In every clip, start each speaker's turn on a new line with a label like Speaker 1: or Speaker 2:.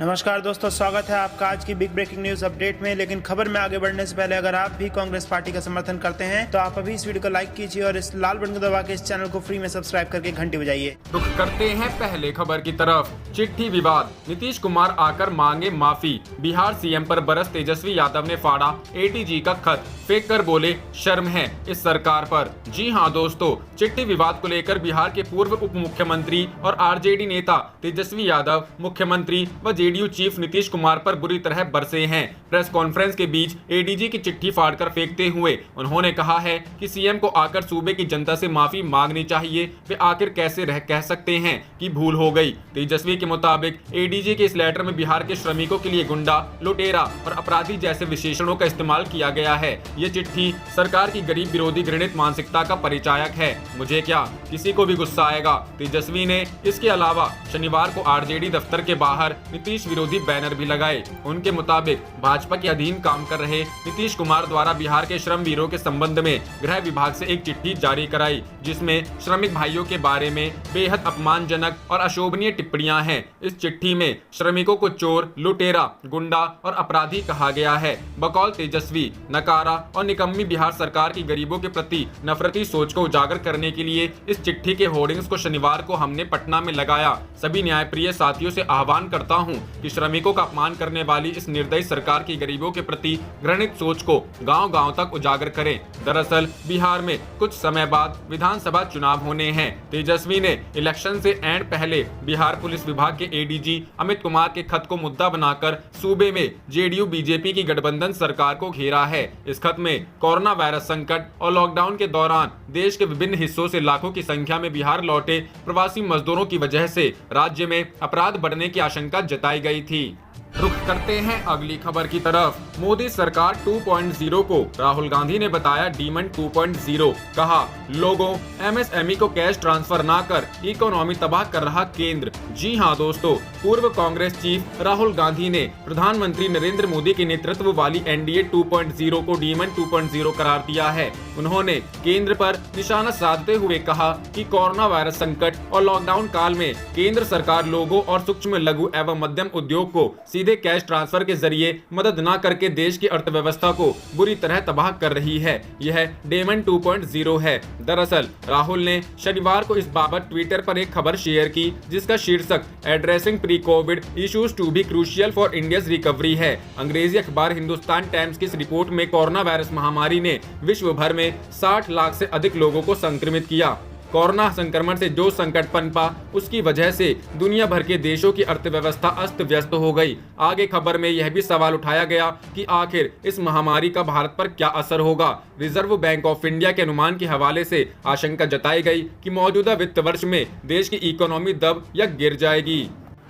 Speaker 1: नमस्कार दोस्तों, स्वागत है आपका आज की बिग ब्रेकिंग न्यूज अपडेट में। लेकिन खबर में आगे बढ़ने से पहले अगर आप भी कांग्रेस पार्टी का समर्थन करते हैं तो आप अभी इस वीडियो को लाइक कीजिए और इस लाल बटन को दबा के इस चैनल को फ्री में सब्सक्राइब करके घंटी बजाइए।
Speaker 2: रुख करते हैं पहले खबर की तरफ। चिट्ठी विवाद, नीतीश कुमार आकर मांगे माफी। बिहार सीएम पर बरस तेजस्वी यादव ने फाड़ा एटीजी का खत, फेंक कर बोले शर्म है इस सरकार पर। जी हां दोस्तों, चिट्ठी विवाद को लेकर बिहार के पूर्व उप मुख्यमंत्री और आरजेडी नेता तेजस्वी यादव मुख्यमंत्री व जेडीयू चीफ नीतीश कुमार पर बुरी तरह बरसे हैं। प्रेस कॉन्फ्रेंस के बीच एडीजी की चिट्ठी फाड़कर फेंकते हुए उन्होंने कहा है कि सीएम को आकर सूबे की जनता से माफी मांगनी चाहिए। वे आखिर कैसे कह सकते हैं कि भूल हो गई। तेजस्वी के मुताबिक एडीजी के इस लेटर में बिहार के श्रमिकों के लिए गुंडा, लुटेरा और अपराधी जैसे विशेषणों का इस्तेमाल किया गया है। ये चिट्ठी सरकार की गरीब विरोधी घृणित मानसिकता का परिचायक है। मुझे क्या, किसी को भी गुस्सा आएगा। तेजस्वी ने इसके अलावा शनिवार को आरजेडी दफ्तर के बाहर नीतीश विरोधी बैनर भी लगाए। उनके मुताबिक भाजपा के अधीन काम कर रहे नीतीश कुमार द्वारा बिहार के श्रम वीरों के संबंध में गृह विभाग से एक चिट्ठी जारी कराई, जिसमें श्रमिक भाइयों के बारे में बेहद अपमानजनक और अशोभनीय टिप्पणियां हैं। इस चिट्ठी में श्रमिकों को चोर, लुटेरा, गुंडा और अपराधी कहा गया है। बकौल तेजस्वी, नकारा और निकम्मी बिहार सरकार की गरीबों के प्रति नफरती सोच को उजागर करने के लिए इस चिट्ठी के होर्डिंग्स को शनिवार को हमने पटना में लगाया। सभी न्यायप्रिय साथियों से आह्वान करता हूं कि श्रमिकों का अपमान करने वाली इस निर्दयी सरकार की गरीबों के प्रति घृणित सोच को गांव-गांव तक उजागर करें। दरअसल बिहार में कुछ समय बाद विधानसभा चुनाव होने हैं। तेजस्वी ने इलेक्शन से एंड पहले बिहार पुलिस विभाग के एडीजी अमित कुमार के खत को मुद्दा बनाकर सूबे में जेडीयू बीजेपी की गठबंधन सरकार को घेरा है। इस खत में कोरोना वायरस संकट और लॉकडाउन के दौरान देश के विभिन्न हिस्सों से लाखों की संख्या में बिहार लौटे प्रवासी मजदूरों की वजह से राज्य में अपराध बढ़ने की आशंका जताई गई थी। रुख करते हैं अगली खबर की तरफ। मोदी सरकार 2.0 को राहुल गांधी ने बताया डीमन 2.0। कहा, लोगों एमएसएमई को कैश ट्रांसफर ना कर इकोनॉमी तबाह कर रहा केंद्र। जी हां दोस्तों, पूर्व कांग्रेस चीफ राहुल गांधी ने प्रधानमंत्री नरेंद्र मोदी के नेतृत्व वाली एनडीए 2.0 को डीमन 2.0 करार दिया है। उन्होंने केंद्र पर निशाना साधते हुए कहा कि कोरोना वायरस संकट और लॉकडाउन काल में केंद्र सरकार लोगों और सूक्ष्म, लघु एवं मध्यम उद्योग को सीधे कैश ट्रांसफर के जरिए मदद न करके देश की अर्थव्यवस्था को बुरी तरह तबाह कर रही है। यह डेमन 2.0 है। दरअसल राहुल ने शनिवार को इस बाबत ट्विटर पर एक खबर शेयर की, जिसका शीर्षक addressing pre covid issues to be crucial for India's recovery है। अंग्रेजी अखबार हिंदुस्तान टाइम्स की इस रिपोर्ट में कोरोना वायरस महामारी ने विश्व भर में 60 लाख से अधिक लोगों को संक्रमित किया। कोरोना संक्रमण से जो संकट पनपा, उसकी वजह से दुनिया भर के देशों की अर्थव्यवस्था अस्त व्यस्त हो गई। आगे खबर में यह भी सवाल उठाया गया कि आखिर इस महामारी का भारत पर क्या असर होगा। रिजर्व बैंक ऑफ इंडिया के अनुमान के हवाले से आशंका जताई गई कि मौजूदा वित्त वर्ष में देश की इकोनॉमी दब या गिर जाएगी।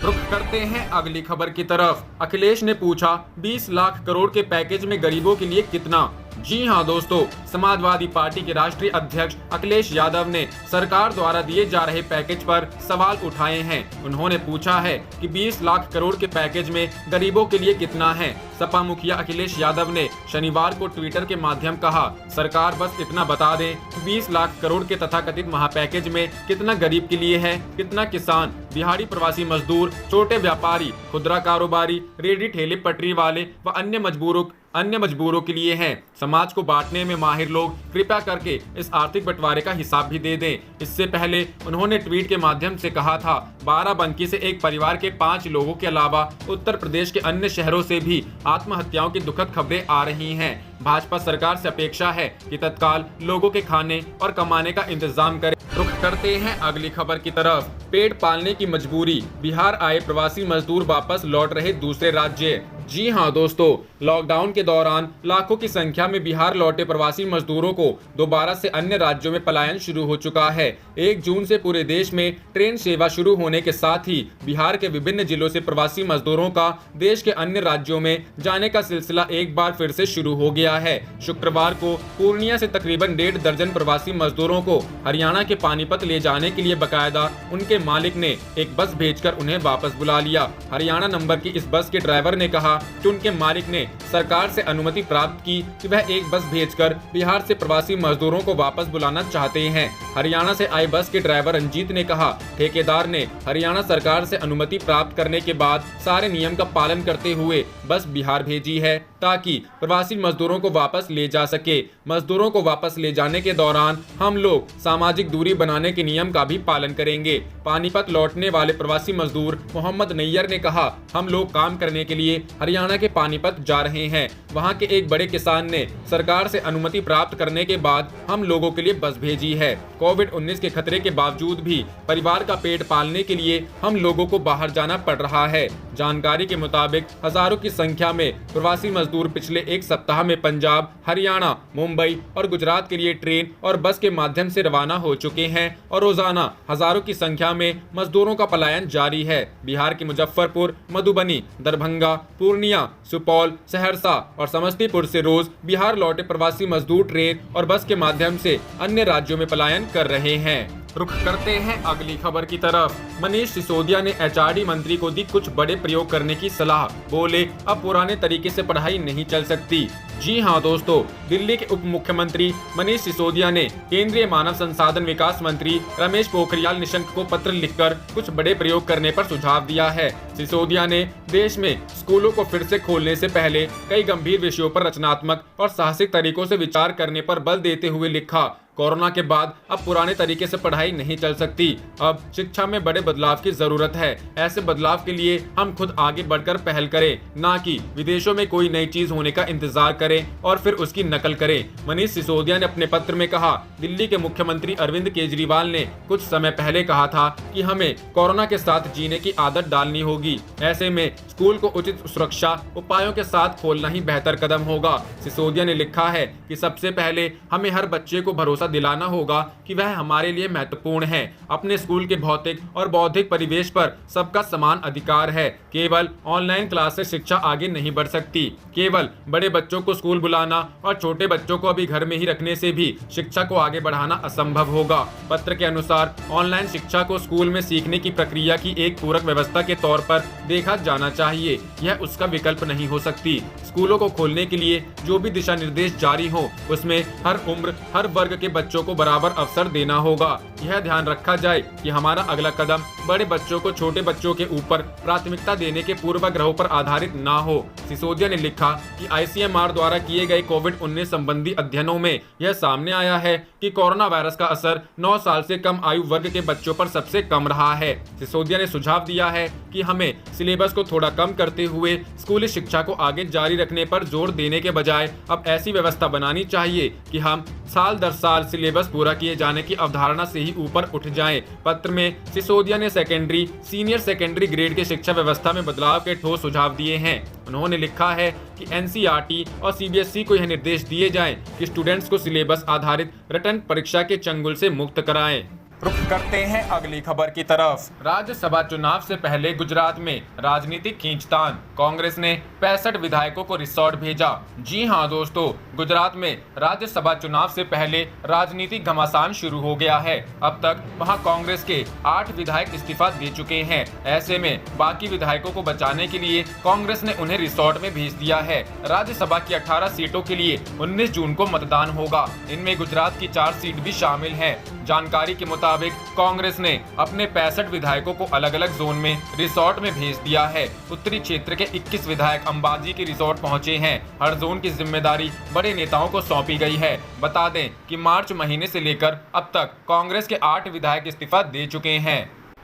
Speaker 2: रुख करते हैं अगली खबर की तरफ। अखिलेश ने पूछा 20 लाख करोड़ के पैकेज में गरीबों के लिए कितना। जी हां दोस्तों, समाजवादी पार्टी के राष्ट्रीय अध्यक्ष अखिलेश यादव ने सरकार द्वारा दिए जा रहे पैकेज पर सवाल उठाए हैं। उन्होंने पूछा है कि 20 लाख करोड़ के पैकेज में गरीबों के लिए कितना है। सपा मुखिया अखिलेश यादव ने शनिवार को ट्विटर के माध्यम कहा, सरकार बस इतना बता दें कि 20 लाख करोड़ के तथाकथित महापैकेज में कितना गरीब के लिए है, कितना किसान, दिहाड़ी प्रवासी मजदूर, छोटे व्यापारी, खुदरा कारोबारी, रेहड़ी ठेले पटरी वाले व अन्य मजबूरों के लिए हैं। समाज को बांटने में माहिर लोग कृपया करके इस आर्थिक बंटवारे का हिसाब भी दे दें। इससे पहले उन्होंने ट्वीट के माध्यम से कहा था, बाराबंकी से एक परिवार के 5 लोगों के अलावा उत्तर प्रदेश के अन्य शहरों से भी आत्महत्याओं की दुखद खबरें आ रही हैं। भाजपा सरकार से अपेक्षा है कि तत्काल लोगों के खाने और कमाने का इंतजाम करे। रुख करते हैं अगली खबर की तरफ। पेट पालने की मजबूरी, बिहार आए प्रवासी मजदूर वापस लौट रहे दूसरे राज्य। जी हां दोस्तों, लॉकडाउन के दौरान लाखों की संख्या में बिहार लौटे प्रवासी मजदूरों को दोबारा से अन्य राज्यों में पलायन शुरू हो चुका है। 1 जून से पूरे देश में ट्रेन सेवा शुरू होने के साथ ही बिहार के विभिन्न जिलों से प्रवासी मजदूरों का देश के अन्य राज्यों में जाने का सिलसिला एक बार फिर से शुरू हो गया है। शुक्रवार को पूर्णिया से तकरीबन 1.5 दर्जन प्रवासी मजदूरों को हरियाणा के पानीपत ले जाने के लिए बकायदा उनके मालिक ने एक बस भेजकर उन्हें वापस बुला लिया। हरियाणा नंबर की इस बस के ड्राइवर ने कहा कि उनके मालिक ने सरकार से अनुमति प्राप्त की कि वह एक बस भेजकर बिहार से प्रवासी मजदूरों को वापस बुलाना चाहते हैं। हरियाणा से आए बस के ड्राइवर रंजीत ने कहा, ठेकेदार ने हरियाणा सरकार से अनुमति प्राप्त करने के बाद सारे नियम का पालन करते हुए बस बिहार भेजी है ताकि प्रवासी मजदूरों को वापस ले जा सके। मजदूरों को वापस ले जाने के दौरान हम लोग सामाजिक दूरी बनाने के नियम का भी पालन करेंगे। पानीपत लौटने वाले प्रवासी मजदूर मोहम्मद नैयर ने कहा, हम लोग काम करने के लिए हरियाणा के पानीपत जा रहे हैं। वहां के एक बड़े किसान ने सरकार से अनुमति प्राप्त करने के बाद हम लोगों के लिए बस भेजी है। कोविड-19 के खतरे के बावजूद भी परिवार का पेट पालने के लिए हम लोगों को बाहर जाना पड़ रहा है। जानकारी के मुताबिक हजारों की संख्या में प्रवासी मजदूर पिछले एक सप्ताह में पंजाब, हरियाणा, मुंबई और गुजरात के लिए ट्रेन और बस के माध्यम से रवाना हो चुके हैं और रोजाना हजारों की संख्या में मजदूरों का पलायन जारी है। बिहार के मुजफ्फरपुर, मधुबनी, दरभंगा, पूर्णिया, सुपौल, सहरसा और समस्तीपुर से रोज बिहार लौटे प्रवासी मजदूर ट्रेन और बस के माध्यम से अन्य राज्यों में पलायन कर रहे हैं। रुख करते हैं अगली खबर की तरफ। मनीष सिसोदिया ने एचआरडी मंत्री को दी कुछ बड़े प्रयोग करने की सलाह, बोले अब पुराने तरीके से पढ़ाई नहीं चल सकती। जी हां दोस्तों, दिल्ली के उप मुख्यमंत्री मनीष सिसोदिया ने केंद्रीय मानव संसाधन विकास मंत्री रमेश पोखरियाल निशंक को पत्र लिखकर कुछ बड़े प्रयोग करने पर सुझाव दिया है। सिसोदिया ने देश में स्कूलों को फिर से खोलने से पहले कई गंभीर विषयों पर रचनात्मक और साहसिक तरीकों से विचार करने पर बल देते हुए लिखा, कोरोना के बाद अब पुराने तरीके से पढ़ाई नहीं चल सकती। अब शिक्षा में बड़े बदलाव की जरूरत है। ऐसे बदलाव के लिए हम खुद आगे बढ़कर पहल करें, ना कि विदेशों में कोई नई चीज होने का इंतजार करें और फिर उसकी नकल करें। मनीष सिसोदिया ने अपने पत्र में कहा, दिल्ली के मुख्यमंत्री अरविंद केजरीवाल ने कुछ समय पहले कहा था कि हमें कोरोना के साथ जीने की आदत डालनी होगी। ऐसे में स्कूल को उचित सुरक्षा उपायों के साथ खोलना ही बेहतर कदम होगा। सिसोदिया ने लिखा है कि सबसे पहले हमें हर बच्चे को भरोसा दिलाना होगा कि वह हमारे लिए महत्वपूर्ण है। अपने स्कूल के भौतिक और बौद्धिक परिवेश पर सबका समान अधिकार है। केवल ऑनलाइन क्लास से शिक्षा आगे नहीं बढ़ सकती। केवल बड़े बच्चों को स्कूल बुलाना और छोटे बच्चों को अभी घर में ही रखने से भी शिक्षा को आगे बढ़ाना असंभव होगा। पत्र के अनुसार ऑनलाइन शिक्षा को स्कूल में सीखने की प्रक्रिया की एक पूरक व्यवस्था के तौर पर देखा जाना चाहिए, यह उसका विकल्प नहीं हो सकती। स्कूलों को खोलने के लिए जो भी दिशा निर्देश जारी हो उसमें हर उम्र, हर वर्ग के बच्चों को बराबर अवसर देना होगा। यह ध्यान रखा जाए कि हमारा अगला कदम बड़े बच्चों को छोटे बच्चों के ऊपर प्राथमिकता देने के पूर्वाग्रहों पर आधारित ना हो। सिसोदिया ने लिखा कि आईसीएमआर द्वारा किए गए कोविड-19 संबंधी अध्ययनों में यह सामने आया है कि कोरोना वायरस का असर 9 साल से कम आयु वर्ग के बच्चों पर सबसे कम रहा है। सिसोदिया ने सुझाव दिया है कि हमें सिलेबस को थोड़ा कम करते हुए स्कूली शिक्षा को आगे जारी रखने पर जोर देने के बजाय अब ऐसी व्यवस्था बनानी चाहिए कि हम साल दर साल सिलेबस पूरा किए जाने की अवधारणा से ही ऊपर उठ जाएं। पत्र में सिसोदिया ने सेकेंडरी, सीनियर सेकेंडरी ग्रेड की शिक्षा व्यवस्था में बदलाव के ठोस सुझाव दिए हैं। उन्होंने लिखा है कि एनसीईआरटी और सीबीएसई को यह निर्देश दिए जाएं कि स्टूडेंट्स को सिलेबस आधारित रिटर्न परीक्षा के चंगुल से मुक्त कराएं। रुख करते हैं अगली खबर की तरफ। राज्यसभा चुनाव से पहले गुजरात में राजनीतिक खींचतान, कांग्रेस ने 65 विधायकों को रिसोर्ट भेजा। जी हां दोस्तों, गुजरात में राज्यसभा चुनाव से पहले राजनीतिक घमासान शुरू हो गया है। अब तक वहां कांग्रेस के 8 विधायक इस्तीफा दे चुके हैं। ऐसे में बाकी विधायकों को बचाने के लिए कांग्रेस ने उन्हें रिसोर्ट में भेज दिया है। राज्यसभा की 18 सीटों के लिए 19 जून को मतदान होगा। इनमें गुजरात की 4 सीट भी शामिल है। जानकारी के मुताबिक कांग्रेस ने अपने 65 विधायकों को अलग अलग जोन में रिसोर्ट में भेज दिया है। उत्तरी क्षेत्र के 21 विधायक अंबाजी के रिसोर्ट पहुंचे हैं। हर जोन की जिम्मेदारी बड़े नेताओं को सौंपी गई है। बता दें कि मार्च महीने से लेकर अब तक कांग्रेस के 8 विधायक इस्तीफा दे चुके हैं।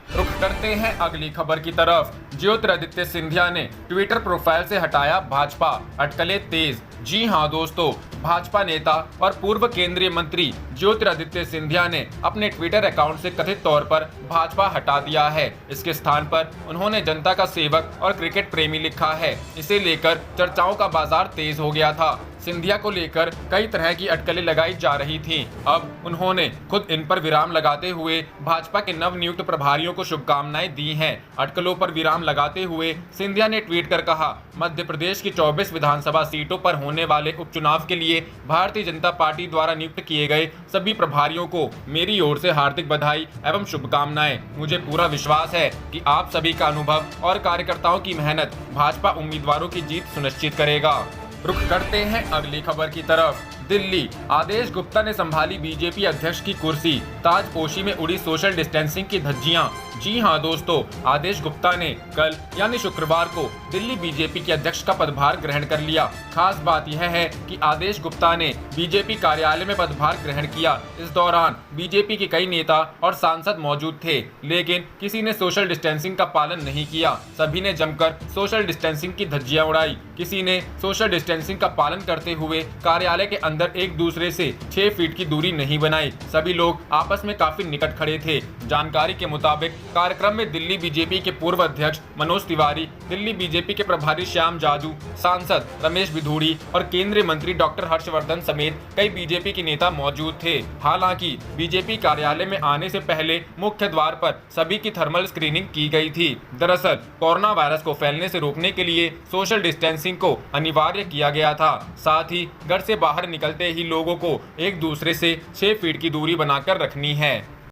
Speaker 2: रुख करते हैं अगली खबर की तरफ। ज्योतिरादित्य सिंधिया ने ट्विटर प्रोफाइल से हटाया भाजपा, अटकलें तेज। जी हां दोस्तों, भाजपा नेता और पूर्व केंद्रीय मंत्री ज्योतिरादित्य सिंधिया ने अपने ट्विटर अकाउंट से कथित तौर पर भाजपा हटा दिया है। इसके स्थान पर उन्होंने जनता का सेवक और क्रिकेट प्रेमी लिखा है। इसे लेकर चर्चाओं का बाजार तेज हो गया था। सिंधिया को लेकर कई तरह की अटकलें लगाई जा रही थीं। अब उन्होंने खुद इन पर विराम लगाते हुए भाजपा के नवनियुक्त प्रभारियों को शुभकामनाएं दी हैं। अटकलों पर विराम लगाते हुए सिंधिया ने ट्वीट कर कहा, मध्य प्रदेश की 24 विधानसभा सीटों पर होने वाले उपचुनाव के लिए भारतीय जनता पार्टी द्वारा नियुक्त किए गए सभी प्रभारियों को मेरी ओर से हार्दिक बधाई एवं शुभकामनाएं। मुझे पूरा विश्वास है कि आप सभी का अनुभव और कार्यकर्ताओं की मेहनत भाजपा उम्मीदवारों की जीत सुनिश्चित करेगा। रुख करते हैं अगली खबर की तरफ। दिल्ली, आदेश गुप्ता ने संभाली बीजेपी अध्यक्ष की कुर्सी, ताजपोशी में उड़ी सोशल डिस्टेंसिंग की धज्जियां। जी हां दोस्तों, आदेश गुप्ता ने कल यानी शुक्रवार को दिल्ली बीजेपी के अध्यक्ष का पदभार ग्रहण कर लिया। खास बात यह है कि आदेश गुप्ता ने बीजेपी कार्यालय में पदभार ग्रहण किया। इस दौरान बीजेपी के कई नेता और सांसद मौजूद थे, लेकिन किसी ने सोशल डिस्टेंसिंग का पालन नहीं किया। सभी ने जमकर सोशल डिस्टेंसिंग की धज्जियां उड़ाई। किसी ने सोशल डिस्टेंसिंग का पालन करते हुए कार्यालय के अंदर एक दूसरे से 6 फीट की दूरी नहीं बनाई। सभी लोग आपस में काफी निकट खड़े थे। जानकारी के मुताबिक कार्यक्रम में दिल्ली बीजेपी के पूर्व अध्यक्ष मनोज तिवारी, दिल्ली बीजेपी के प्रभारी श्याम जाजू, सांसद रमेश बिधूड़ी और केंद्रीय मंत्री डॉक्टर हर्षवर्धन समेत कई बीजेपी के नेता मौजूद थे। हालांकि बीजेपी कार्यालय में आने से पहले मुख्य द्वार पर सभी की थर्मल स्क्रीनिंग की गई थी। दरअसल कोरोना वायरस को फैलने से रोकने के लिए सोशल डिस्टेंसिंग को अनिवार्य किया गया था। साथ ही घर से बाहर निकलते ही लोगों को एक दूसरे से 6 फीट की दूरी बनाकर रखनी है।